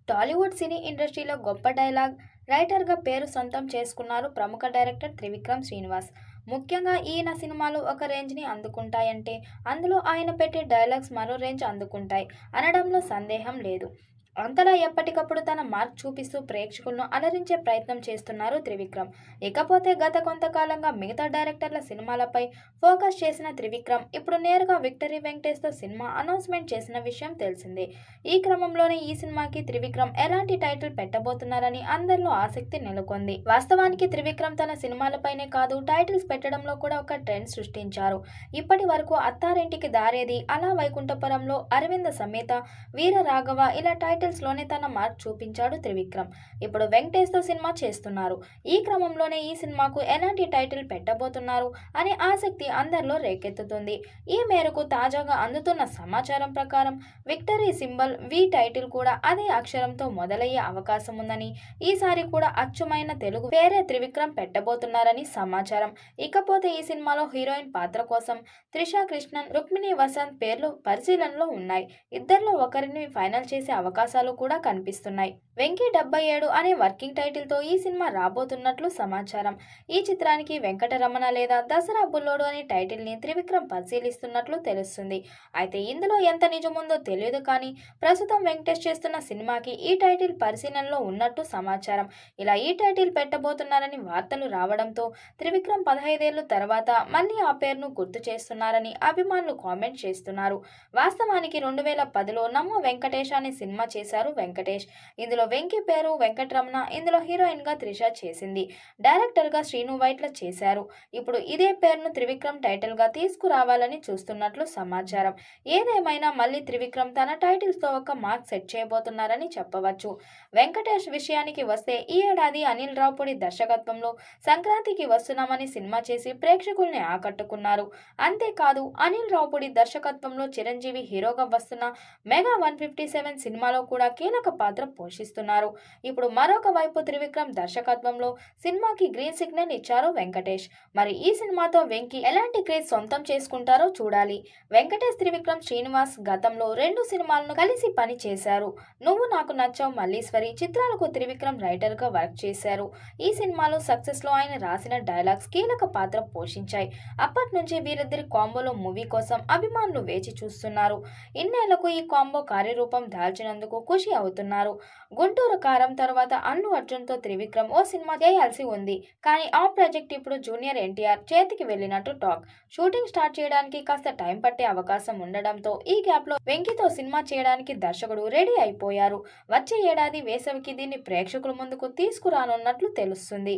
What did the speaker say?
టాలీవుడ్ సినీ ఇండస్ట్రీలో గొప్ప డైలాగ్ రైటర్గా పేరు సొంతం చేసుకున్నారు ప్రముఖ డైరెక్టర్ త్రివిక్రమ్ శ్రీనివాస్. ముఖ్యంగా ఈయన సినిమాలు ఒక రేంజ్ని అందుకుంటాయంటే అందులో ఆయన పెట్టే డైలాగ్స్ మరో రేంజ్ అందుకుంటాయి అనడంలో సందేహం లేదు. అంతలా ఎప్పటికప్పుడు తన మార్క్ చూపిస్తూ ప్రేక్షకులను అలరించే ప్రయత్నం చేస్తున్నారు త్రివిక్రమ్. ఇకపోతే గత కొంతకాలంగా మిగతా డైరెక్టర్ల సినిమాలపై ఫోకస్ చేసిన త్రివిక్రమ్ ఇప్పుడు నేరుగా విక్టరీ వెంకటేష్తో సినిమా అనౌన్స్మెంట్ చేసిన విషయం తెలిసిందే. ఈ క్రమంలోనే ఈ సినిమాకి త్రివిక్రమ్ ఎలాంటి టైటిల్ పెట్టబోతున్నారని అందరిలో ఆసక్తి నెలకొంది. వాస్తవానికి త్రివిక్రమ్ తన సినిమాలపైనే కాదు టైటిల్స్ పెట్టడంలో కూడా ఒక ట్రెండ్ సృష్టించారు. ఇప్పటి వరకు అత్తారింటికి దారేది, అలా వైకుంఠపురంలో, అరవింద సమేత, వీర రాఘవ ఇలా టైటిల్స్ లోనే తన మార్క్ చూపించాడు త్రివిక్రమ్. ఇప్పుడు వెంకటేష్ తో సినిమా చేస్తున్నారు. ఈ క్రమంలోనే ఈ సినిమాకు ఎలాంటి టైటిల్ పెట్టబోతున్నారు అనే ఆసక్తి అందరిలో రేకెత్తుతుంది. ఈ మేరకు తాజాగా అందుతున్న సమాచారం ప్రకారం విక్టరీ సింబల్ వి టైటిల్ కూడా అదే అక్షరంతో మొదలయ్యే అవకాశం ఉందని, ఈసారి కూడా అచ్చమైన తెలుగు పేరే త్రివిక్రమ్ పెట్టబోతున్నారని సమాచారం. ఇకపోతే ఈ సినిమాలో హీరోయిన్ పాత్ర కోసం త్రిషా కృష్ణన్, రుక్మిణి వసంత్ పేర్లు పరిశీలనలో ఉన్నాయి. ఇద్దరిలో ఒకరిని ఫైనల్ చేసే అవకాశాలు కూడా కనిపిస్తున్నాయి. వెంకీ 77 అనే వర్కింగ్ టైటిల్ తో ఈ సినిమా రాబోతున్నట్లు సమాచారం. ఈ చిత్రానికి వెంకటరమణ లేదా దసరా బుల్లోడు అనే టైటిల్ ని త్రివిక్రమ్ పరిశీలిస్తున్నట్లు తెలుస్తుంది. అయితే ఇందులో ఎంత నిజముందో తెలియదు కానీ ప్రస్తుతం వెంకటేష్ చేస్తున్న సినిమాకి ఈ టైటిల్ పరిశీలనలో ఉన్నట్టు సమాచారం. ఇలా ఈ టైటిల్ పెట్టబోతున్నారని వార్తలు రావడంతో త్రివిక్రమ్ 15 ఏళ్ల తర్వాత మళ్ళీ ఆ పేరును గుర్తు చేస్తున్నారని అభిమానులు కామెంట్ చేస్తున్నారు. వాస్తవానికి 2010లో నమో వెంకటేష్ అనే సినిమా చేశారు వెంకటేష్. ఇందులో వెంకీ పేరు వెంకటరమణ, ఇందులో హీరోయిన్ గా త్రిష చేసింది. డైరెక్టర్ గా శ్రీను వైట్ల చేశారు. ఇప్పుడు ఇదే పేరును త్రివిక్రమ్ టైటిల్ గా తీసుకురావాలని చూస్తున్నట్లు సమాచారం. ఏదేమైనా మళ్ళీ త్రివిక్రమ్ తన టైటిల్స్ తో ఒక మార్క్ సెట్ చేయబోతున్నారని చెప్పవచ్చు. వెంకటేష్ విషయానికి వస్తే ఈ ఏడాది అనిల్ రావుపూడి దర్శకత్వంలో సంక్రాంతికి వస్తున్నామని సినిమా చేసి ప్రేక్షకుల్ని ఆకట్టుకున్నారు. అంతేకాదు అనిల్ రావుపూడి దర్శకత్వంలో చిరంజీవి హీరోగా వస్తున్న మెగా 157 సినిమాలో కూడా కీలక పాత్ర పోషిస్తున్నారు. ఇప్పుడు మరొక వైపు త్రివిక్రమ్ దర్శకత్వంలో సినిమాకి గ్రీన్ సిగ్నల్ ఇచ్చారు వెంకటేష్. మరి ఈ సినిమాతో వెంకీ ఎలాంటి క్రేజ్ సొంతం చేసుకుంటారో చూడాలి. వెంకటేష్ త్రివిక్రమ్ శ్రీనివాస్ గతంలో 2 సినిమాలను కలిసి పని చేశారు. నువ్వు నాకు నచ్చావు, మల్లీశ్వరి చిత్రాలకు త్రివిక్రమ్ రైటర్ గా వర్క్ చేశారు. ఈ సినిమాలో సక్సెస్ లో ఆయన రాసిన డైలాగ్స్ కీలక పాత్ర పోషించాయి. అప్పటి నుంచి వీరిద్దరి కాంబోలో మూవీ కోసం అభిమానులు వేచి చూస్తున్నారు. ఇన్నేళ్లకు ఈ కాంబో కార్యరూపం దాల్చినందుకు ఖుషి అవుతున్నారు. గుంటూరు కారం తర్వాత అల్లు అర్జున్ తో త్రివిక్రమ్ ఓ సినిమా చేయాల్సి ఉంది. కానీ ఆ ప్రాజెక్ట్ ఇప్పుడు జూనియర్ ఎన్టీఆర్ చేతికి వెళ్ళినట్టు టాక్. షూటింగ్ స్టార్ట్ చేయడానికి కాస్త టైం పట్టే అవకాశం ఉండడంతో ఈ గ్యాప్ లో వెంకీతో సినిమా చేయడానికి దర్శకుడు రెడీ అయిపోయారు. వచ్చే ఏడాది వేసవికి దీన్ని ప్రేక్షకుల ముందుకు తీసుకురానున్నట్లు తెలుస్తుంది.